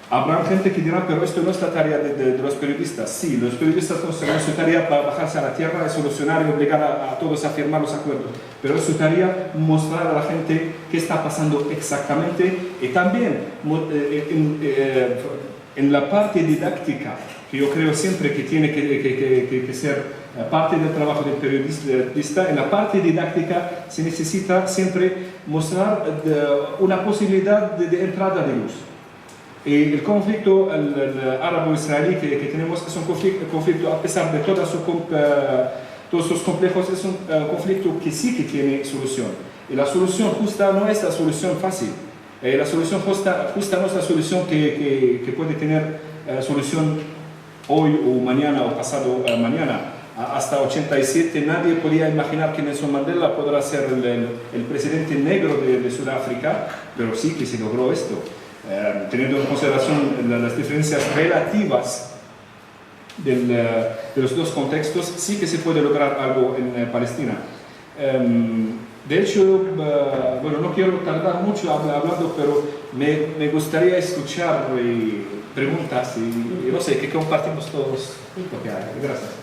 Habrá gente que dirá, pero esto no es la tarea de los periodistas. Sí, los periodistas no son su tarea para bajarse a la tierra y solucionar y obligar a todos a firmar los acuerdos. Pero es su tarea mostrar a la gente qué está pasando exactamente y también en la parte didáctica, que yo creo siempre que tiene que ser parte del trabajo del periodista, en la parte didáctica se necesita siempre mostrar una posibilidad de entrada de luz. El conflicto árabo-israelí que tenemos es un conflicto, a pesar de todos sus complejos, es un conflicto que sí que tiene solución. Y la solución justa no es la solución fácil. La solución justa no es la solución que puede tener solución hoy o mañana o pasado mañana. Hasta 87 nadie podía imaginar que Nelson Mandela podrá ser el presidente negro de Sudáfrica, pero sí que se logró esto. Teniendo en consideración las diferencias relativas de los 2 contextos, sí que se puede lograr algo en Palestina. De hecho, bueno, no quiero tardar mucho hablando, pero me gustaría escuchar preguntas y no sé, que compartimos todos lo que hay. Gracias.